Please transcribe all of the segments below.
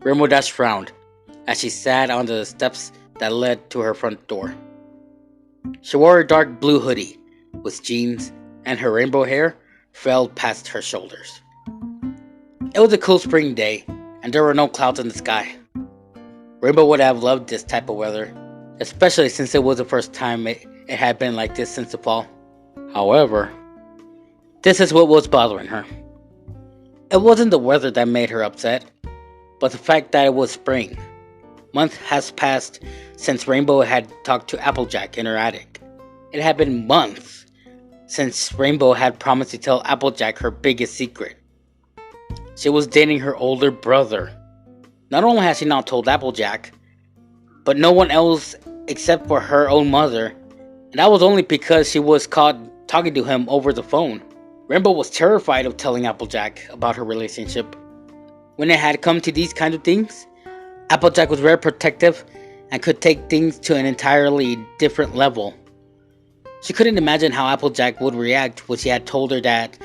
Rainbow Dash frowned as she sat on the steps that led to her front door. She wore a dark blue hoodie with jeans, and her rainbow hair fell past her shoulders. It was a cool spring day, and there were no clouds in the sky. Rainbow would have loved this type of weather, especially since it was the first time it had been like this since the fall. However, this is what was bothering her. It wasn't the weather that made her upset, but the fact that it was spring. Months has passed since Rainbow had talked to Applejack in her attic. It had been months since Rainbow had promised to tell Applejack her biggest secret. She was dating her older brother. Not only had she not told Applejack, but no one else except for her own mother, and that was only because she was caught talking to him over the phone. Rainbow was terrified of telling Applejack about her relationship. When it had come to these kind of things, Applejack was very protective and could take things to an entirely different level. She couldn't imagine how Applejack would react when she had told her that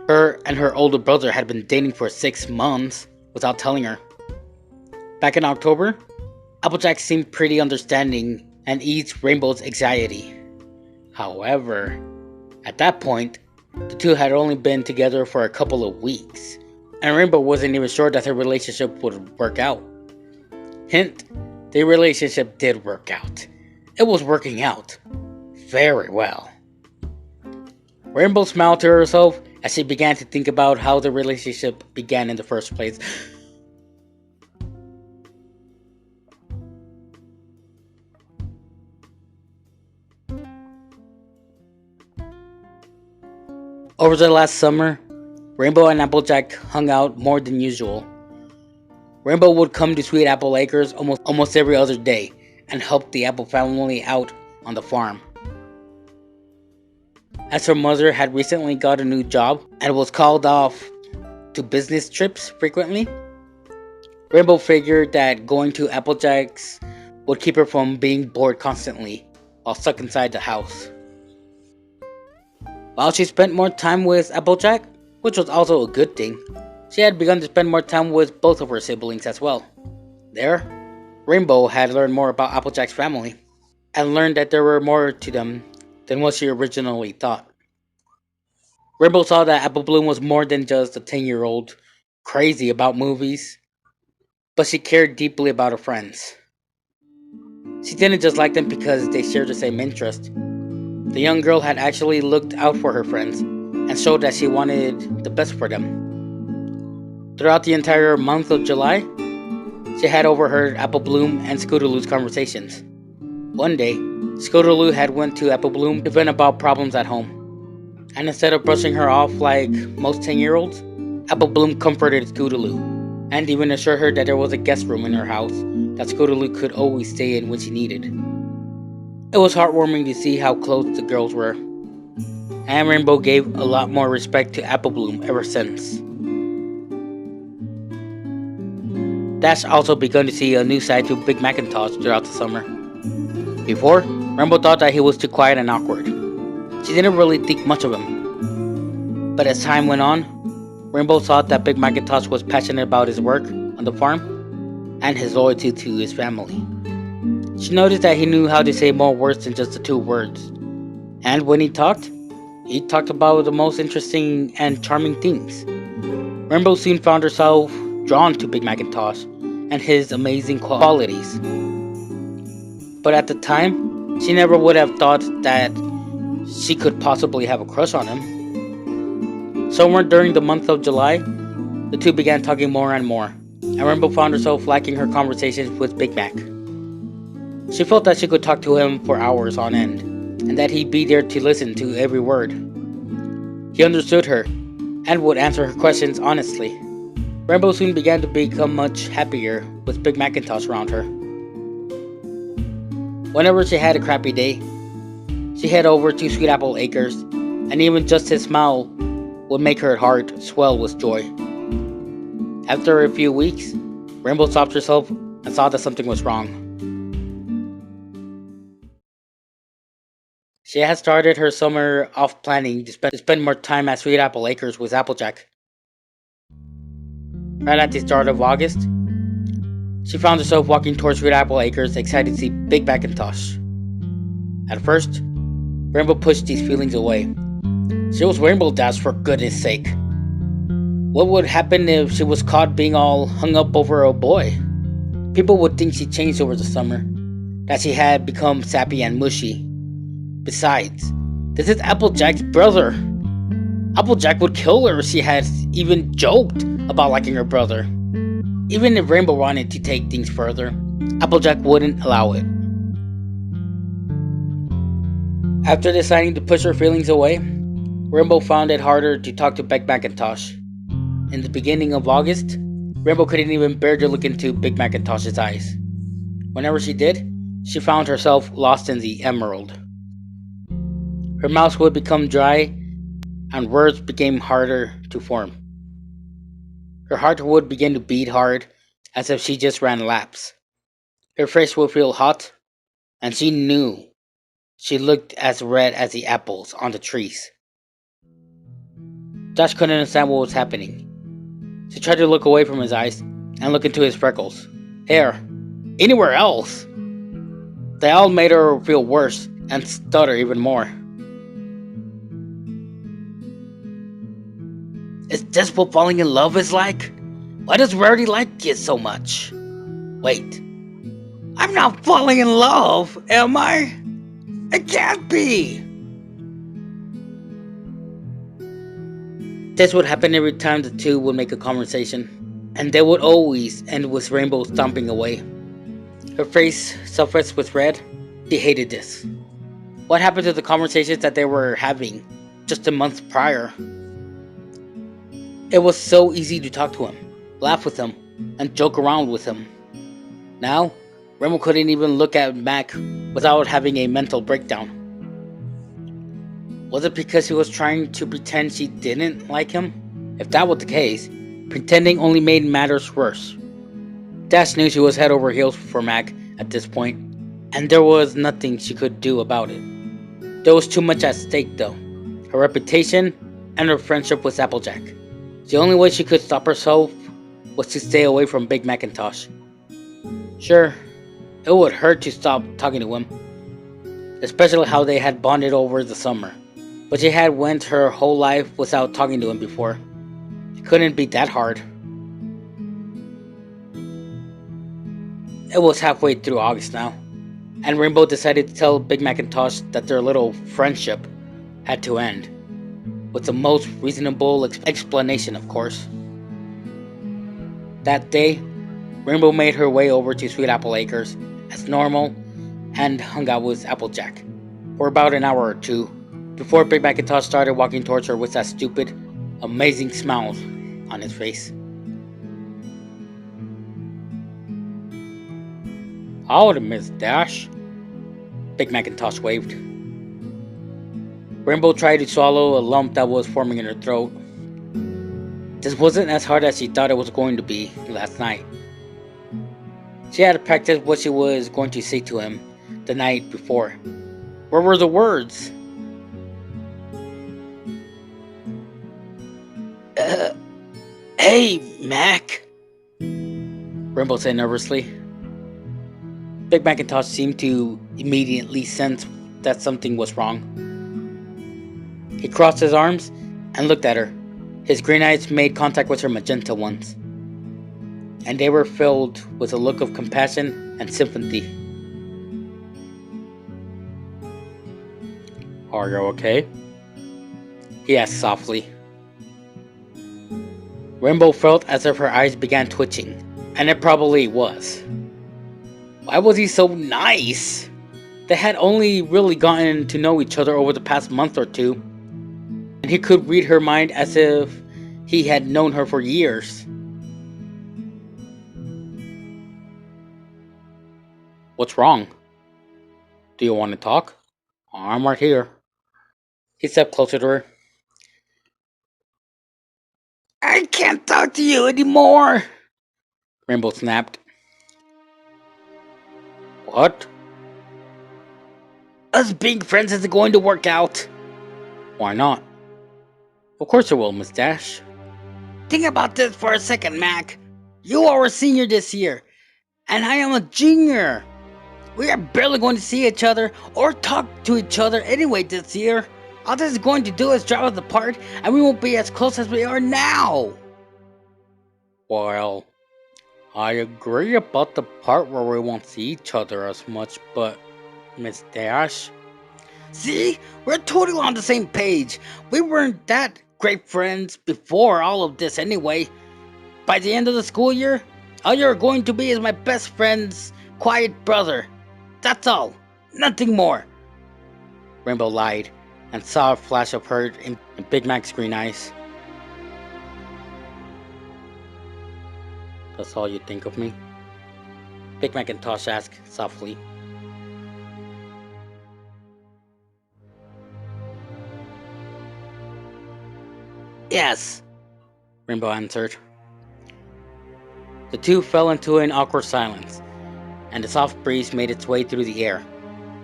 her and her older brother had been dating for 6 months without telling her. Back in October, Applejack seemed pretty understanding and eased Rainbow's anxiety. However, at that point, the two had only been together for a couple of weeks, and Rainbow wasn't even sure that their relationship would work out. Hint, the relationship did work out. It was working out very well. Rainbow smiled to herself as she began to think about how the relationship began in the first place. Over the last summer, Rainbow and Applejack hung out more than usual. Rainbow would come to Sweet Apple Acres almost every other day and help the Apple family out on the farm. As her mother had recently got a new job and was called off to business trips frequently, Rainbow figured that going to Applejack's would keep her from being bored constantly while stuck inside the house. While she spent more time with Applejack, which was also a good thing, she had begun to spend more time with both of her siblings as well. There, Rainbow had learned more about Applejack's family, and learned that there were more to them than what she originally thought. Rainbow saw that Apple Bloom was more than just a 10-year-old crazy about movies, but she cared deeply about her friends. She didn't just like them because they shared the same interest. The young girl had actually looked out for her friends and showed that she wanted the best for them. Throughout the entire month of July, she had overheard Apple Bloom and Scootaloo's conversations. One day, Scootaloo had went to Apple Bloom to vent about problems at home. And instead of brushing her off like most 10-year-olds, Apple Bloom comforted Scootaloo, and even assured her that there was a guest room in her house that Scootaloo could always stay in when she needed. It was heartwarming to see how close the girls were, and Rainbow gave a lot more respect to Apple Bloom ever since. Dash also begun to see a new side to Big Macintosh throughout the summer. Before, Rainbow thought that he was too quiet and awkward. She didn't really think much of him. But as time went on, Rainbow thought that Big Macintosh was passionate about his work on the farm and his loyalty to his family. She noticed that he knew how to say more words than just the 2 words. And when he talked about the most interesting and charming things. Rainbow soon found herself drawn to Big Macintosh and his amazing qualities. But at the time, she never would have thought that she could possibly have a crush on him. Somewhere during the month of July, the two began talking more and more, and Rainbow found herself liking her conversations with Big Mac. She felt that she could talk to him for hours on end, and that he'd be there to listen to every word. He understood her, and would answer her questions honestly. Rainbow soon began to become much happier with Big Macintosh around her. Whenever she had a crappy day, she'd head over to Sweet Apple Acres, and even just his smile would make her heart swell with joy. After a few weeks, Rainbow stopped herself and saw that something was wrong. She had started her summer off planning to spend more time at Sweet Apple Acres with Applejack. Right at the start of August, she found herself walking towards Sweet Apple Acres, excited to see Big Macintosh. At first, Rainbow pushed these feelings away. She was Rainbow Dash, for goodness sake. What would happen if she was caught being all hung up over a boy? People would think she changed over the summer, that she had become sappy and mushy. Besides, this is Applejack's brother. Applejack would kill her if she had even joked about liking her brother. Even if Rainbow wanted to take things further, Applejack wouldn't allow it. After deciding to push her feelings away, Rainbow found it harder to talk to Big Macintosh. In the beginning of August, Rainbow couldn't even bear to look into Big Macintosh's eyes. Whenever she did, she found herself lost in the emerald. Her mouth would become dry, and words became harder to form. Her heart would begin to beat hard, as if she just ran laps. Her face would feel hot, and she knew she looked as red as the apples on the trees. Josh couldn't understand what was happening. She tried to look away from his eyes and look into his freckles, hair, anywhere else. They all made her feel worse and stutter even more. Is this what falling in love is like? Why does Rarity like it so much? Wait, I'm not falling in love, am I? It can't be! This would happen every time the two would make a conversation, and they would always end with Rainbow stomping away. Her face suffused with red. She hated this. What happened to the conversations that they were having just a month prior? It was so easy to talk to him, laugh with him, and joke around with him. Now, Rainbow couldn't even look at Mac without having a mental breakdown. Was it because he was trying to pretend she didn't like him? If that was the case, pretending only made matters worse. Dash knew she was head over heels for Mac at this point, and there was nothing she could do about it. There was too much at stake though. Her reputation and her friendship with Applejack. The only way she could stop herself was to stay away from Big Macintosh. Sure, it would hurt to stop talking to him, especially how they had bonded over the summer. But she had went her whole life without talking to him before. It couldn't be that hard. It was halfway through August now, and Rainbow decided to tell Big Macintosh that their little friendship had to end, with the most reasonable explanation, of course. That day, Rainbow made her way over to Sweet Apple Acres as normal and hung out with Applejack for about an hour or two before Big Macintosh started walking towards her with that stupid, amazing smile on his face. Howdy, Miss Dash. Big Macintosh waved. Rainbow tried to swallow a lump that was forming in her throat. This wasn't as hard as she thought it was going to be last night. She had practiced what she was going to say to him the night before. Where were the words? Hey, Mac, Rainbow said nervously. Big Macintosh seemed to immediately sense that something was wrong. He crossed his arms and looked at her. His green eyes made contact with her magenta ones, and they were filled with a look of compassion and sympathy. Are you okay? He asked softly. Rainbow felt as if her eyes began twitching, and it probably was. Why was he so nice? They had only really gotten to know each other over the past month or two, and he could read her mind as if he had known her for years. What's wrong? Do you want to talk? I'm right here. He stepped closer to her. can't talk to you anymore, Rainbow snapped. What? Us being friends isn't going to work out. Why not? Of course it will, Miss Dash. Think about this for a second, Mac. You are a senior this year, and I am a junior. We are barely going to see each other or talk to each other anyway this year. All this is going to do is drive us apart, and we won't be as close as we are now. Well, I agree about the part where we won't see each other as much, but Miss Dash? See? We're totally on the same page. We weren't that great friends before all of this anyway. By the end of the school year, all you're going to be is my best friend's quiet brother. That's all. Nothing more. Rainbow lied and saw a flash of hurt in Big Mac's green eyes. That's all you think of me? Big Macintosh asked softly. Yes, Rainbow answered. The two fell into an awkward silence, and the soft breeze made its way through the air.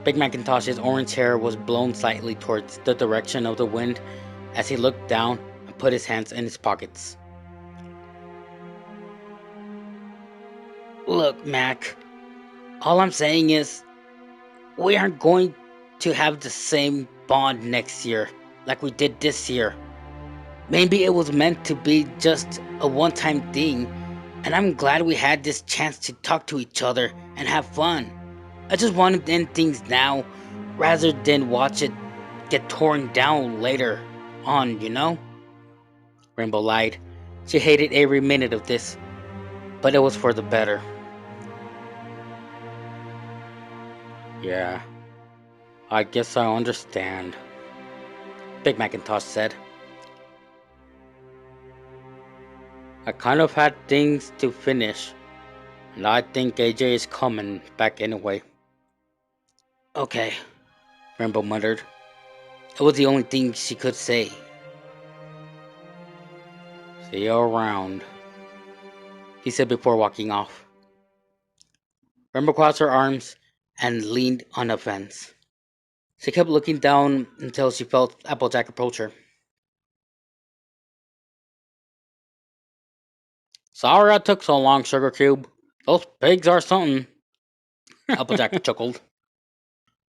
Big Macintosh's orange hair was blown slightly towards the direction of the wind as he looked down and put his hands in his pockets. Look, Mac, all I'm saying is we aren't going to have the same bond next year like we did this year. Maybe it was meant to be just a one-time thing, and I'm glad we had this chance to talk to each other and have fun. I just want to end things now, rather than watch it get torn down later on, you know? Rainbow lied. She hated every minute of this, but it was for the better. Yeah, I guess I understand, Big Macintosh said. I kind of had things to finish, and I think AJ is coming back anyway. Okay, Rainbow muttered. It was the only thing she could say. See you around, he said before walking off. Rainbow crossed her arms and leaned on a fence. She kept looking down until she felt Applejack approach her. Sorry I took so long, Sugar Cube. Those pigs are something. Applejack chuckled.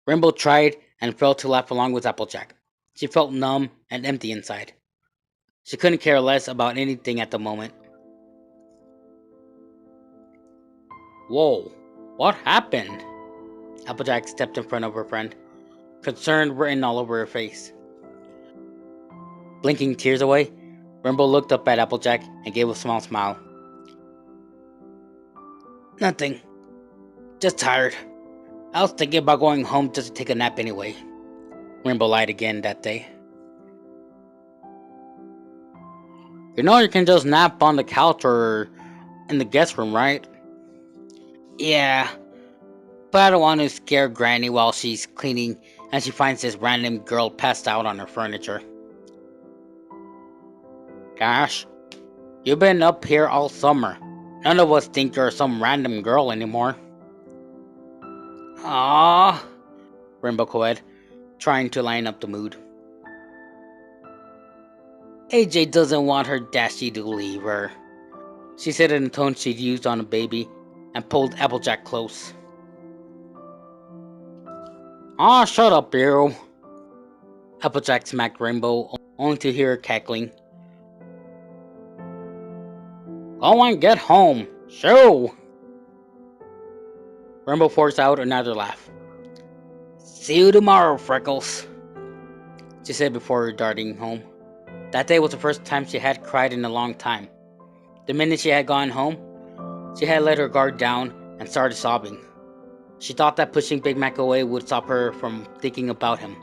Rainbow tried and failed to laugh along with Applejack. She felt numb and empty inside. She couldn't care less about anything at the moment. Whoa, what happened? Applejack stepped in front of her friend, concern written all over her face. Blinking tears away, Rainbow looked up at Applejack and gave a small smile. Nothing. Just tired. I was thinking about going home just to take a nap anyway. Rainbow lied again that day. You know you can just nap on the couch or in the guest room, right? Yeah, but I don't want to scare Granny while she's cleaning and she finds this random girl passed out on her furniture. Gosh, you've been up here all summer. None of us think you're some random girl anymore. Ah, Rainbow coed, trying to line up the mood. AJ doesn't want her Dashy to leave her, she said in a tone she'd used on a baby, and pulled Applejack close. Ah, shut up, you. Applejack smacked Rainbow, only to hear her cackling. Go and get home. Shoo! Rainbow forced out another laugh. See you tomorrow, Freckles, she said before darting home. That day was the first time she had cried in a long time. The minute she had gone home, she had let her guard down and started sobbing. She thought that pushing Big Mac away would stop her from thinking about him.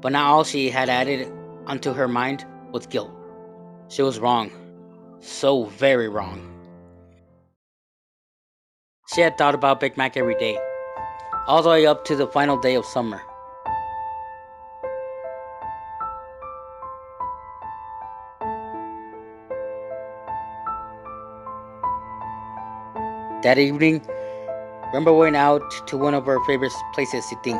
But now all she had added onto her mind was guilt. She was wrong. So very wrong. She had thought about Big Mac every day, all the way up to the final day of summer. That evening, Rainbow went out to one of her favorite places to think.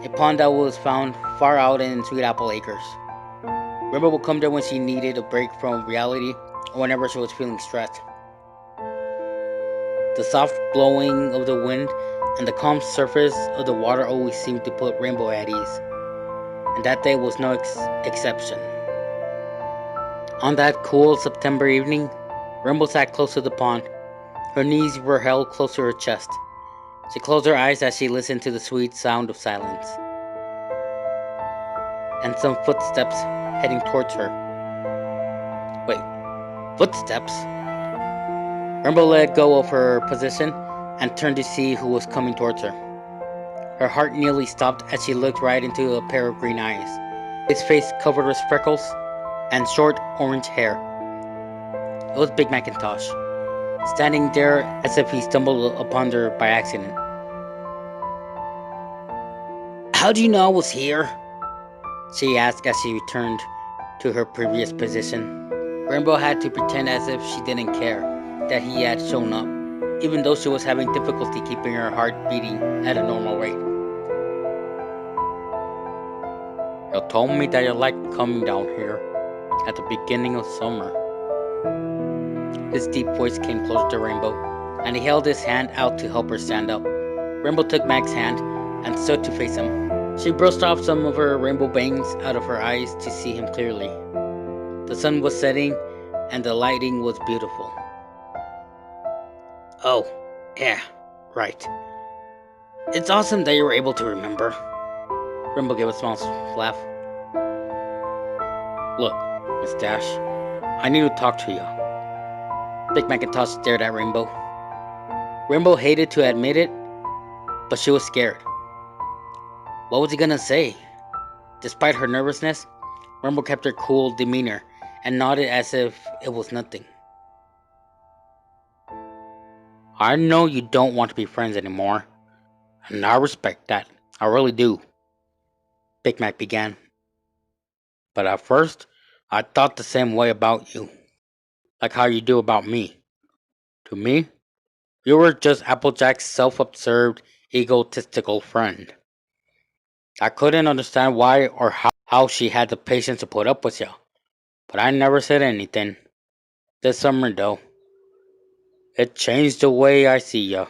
A pond that was found far out in Sweet Apple Acres. Rainbow would come there when she needed a break from reality or whenever she was feeling stressed. The soft blowing of the wind and the calm surface of the water always seemed to put Rainbow at ease, and that day was no exception. On that cool September evening, Rainbow sat close to the pond. Her knees were held close to her chest. She closed her eyes as she listened to the sweet sound of silence, and some footsteps heading towards her. Wait, footsteps? Rainbow let go of her position and turned to see who was coming towards her. Her heart nearly stopped as she looked right into a pair of green eyes, his face covered with freckles and short orange hair. It was Big Macintosh, standing there as if he stumbled upon her by accident. "How do you know I was here?" she asked as she returned to her previous position. Rainbow had to pretend as if she didn't care that he had shown up, even though she was having difficulty keeping her heart beating at a normal rate. "You told me that you liked coming down here at the beginning of summer." His deep voice came closer to Rainbow, and he held his hand out to help her stand up. Rainbow took Mac's hand and stood to face him. She brushed off some of her rainbow bangs out of her eyes to see him clearly. The sun was setting, and the lighting was beautiful. "Oh, yeah, right. It's awesome that you were able to remember." Rainbow gave a small laugh. "Look, Miss Dash, I need to talk to you." Big Macintosh stared at Rainbow. Rainbow hated to admit it, but she was scared. What was he gonna say? Despite her nervousness, Rainbow kept her cool demeanor and nodded as if it was nothing. "I know you don't want to be friends anymore, and I respect that. I really do," Big Mac began. "But at first, I thought the same way about you, like how you do about me. To me, you were just Applejack's self-absorbed, egotistical friend. I couldn't understand why or how she had the patience to put up with you, but I never said anything. This summer, though, it changed the way I see you.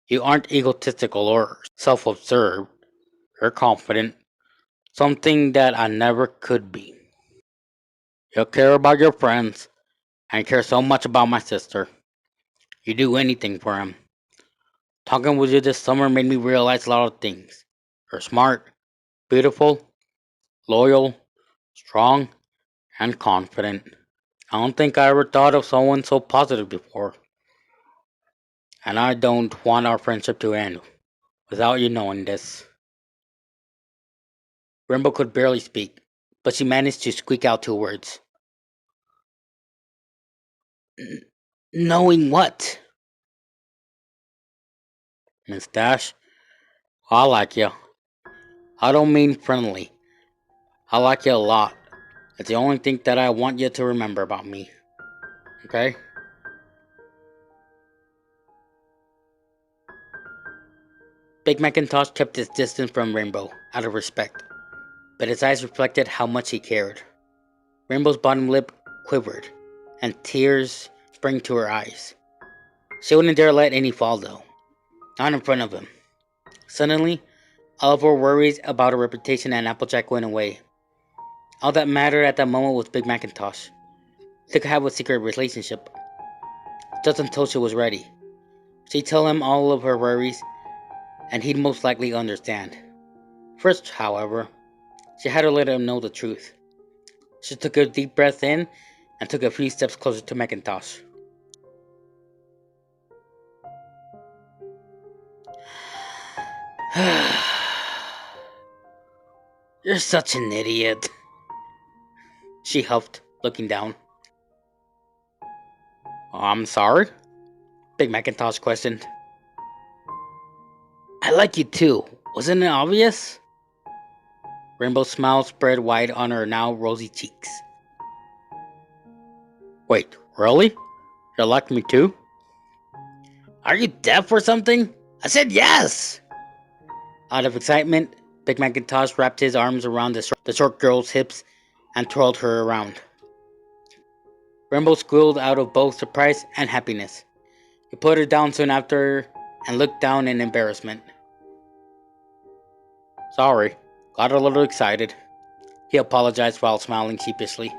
You aren't egotistical or self-absorbed. You're confident, something that I never could be. You care about your friends, and care so much about my sister. You do anything for him. Talking with you this summer made me realize a lot of things. You're smart, beautiful, loyal, strong, and confident. I don't think I ever thought of someone so positive before. And I don't want our friendship to end without you knowing this." Rainbow could barely speak, but she managed to squeak out 2 words. "Knowing what?" "Miss Dash, I like you. I don't mean friendly. I like you a lot. It's the only thing that I want you to remember about me. Okay?" Big Macintosh kept his distance from Rainbow out of respect, but his eyes reflected how much he cared. Rainbow's bottom lip quivered, and tears sprang to her eyes. She wouldn't dare let any fall, though. Not in front of him. Suddenly, all of her worries about her reputation and Applejack went away. All that mattered at that moment was Big Macintosh. They could have a secret relationship, just until she was ready. She'd tell him all of her worries, and he'd most likely understand. First, however, she had to let him know the truth. She took a deep breath in and took a few steps closer to Macintosh. "You're such an idiot," she huffed, looking down. "I'm sorry?" Big Macintosh questioned. "I like you too. Wasn't it obvious?" Rainbow's smile spread wide on her now rosy cheeks. "Wait, really? You like me too?" Are you deaf or something? I said yes! Out of excitement, Big Macintosh wrapped his arms around the short girl's hips and twirled her around. Rainbow squealed out of both surprise and happiness. He put her down soon after and looked down in embarrassment. Sorry, got a little excited. He apologized while smiling sheepishly.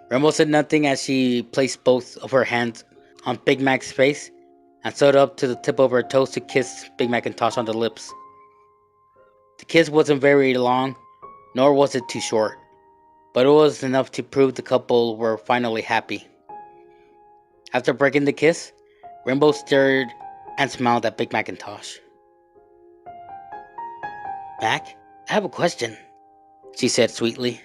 Rainbow said nothing as she placed both of her hands on Big Mac's face and stood up to the tip of her toes to kiss Big Macintosh on the lips. The kiss wasn't very long, nor was it too short, but it was enough to prove the couple were finally happy. After breaking the kiss, Rainbow stared and smiled at Big Macintosh. Mac, I have a question, she said sweetly.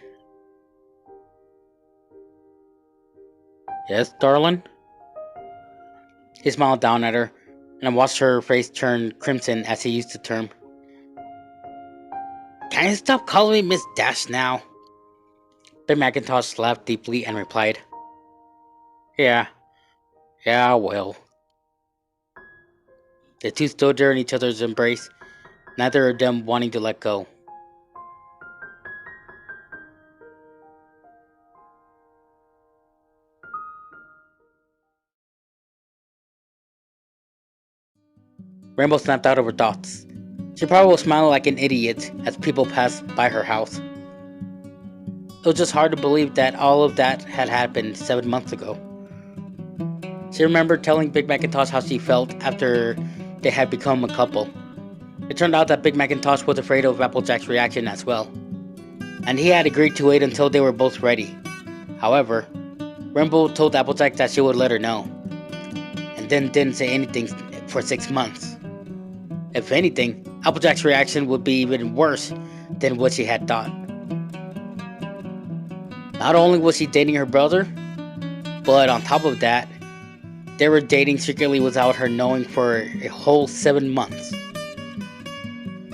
Yes, darling? He smiled down at her, and watched her face turn crimson as he used the term. Can you stop calling me Miss Dash now? Big Macintosh laughed deeply and replied, Yeah, I will. The two stood there in each other's embrace, neither of them wanting to let go. Rainbow snapped out of her thoughts. She probably was smiling like an idiot as people passed by her house. It was just hard to believe that all of that had happened 7 months ago. She remembered telling Big Macintosh how she felt after they had become a couple. It turned out that Big Macintosh was afraid of Applejack's reaction as well, and he had agreed to wait until they were both ready. However, Rainbow told Applejack that she would let her know, and then didn't say anything for 6 months. If anything, Applejack's reaction would be even worse than what she had thought. Not only was she dating her brother, but on top of that, they were dating secretly without her knowing for a whole 7 months.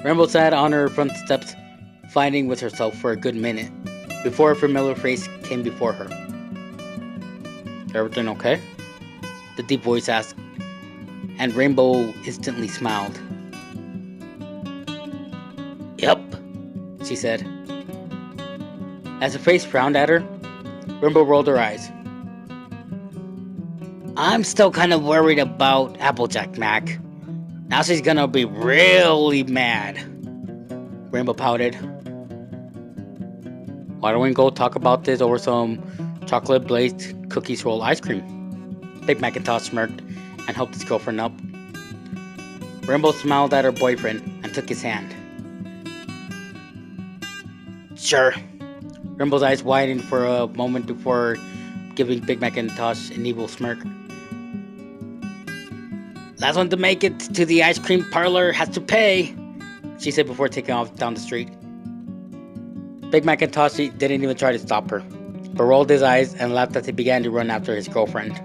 Rainbow sat on her front steps, fighting with herself for a good minute, before a familiar face came before her. Everything okay? The deep voice asked, and Rainbow instantly smiled. Yup, she said. As the face frowned at her, Rainbow rolled her eyes. I'm still kind of worried about Applejack, Mac. Now she's gonna be really mad. Rainbow pouted. Why don't we go talk about this over some chocolate-glazed cookies roll ice cream? Big Macintosh smirked and helped his girlfriend up. Rainbow smiled at her boyfriend and took his hand. Sure. Rainbow's eyes widened for a moment before giving Big Macintosh an evil smirk. Last one to make it to the ice cream parlor has to pay, she said before taking off down the street. Big Macintosh didn't even try to stop her, but rolled his eyes and laughed as he began to run after his girlfriend.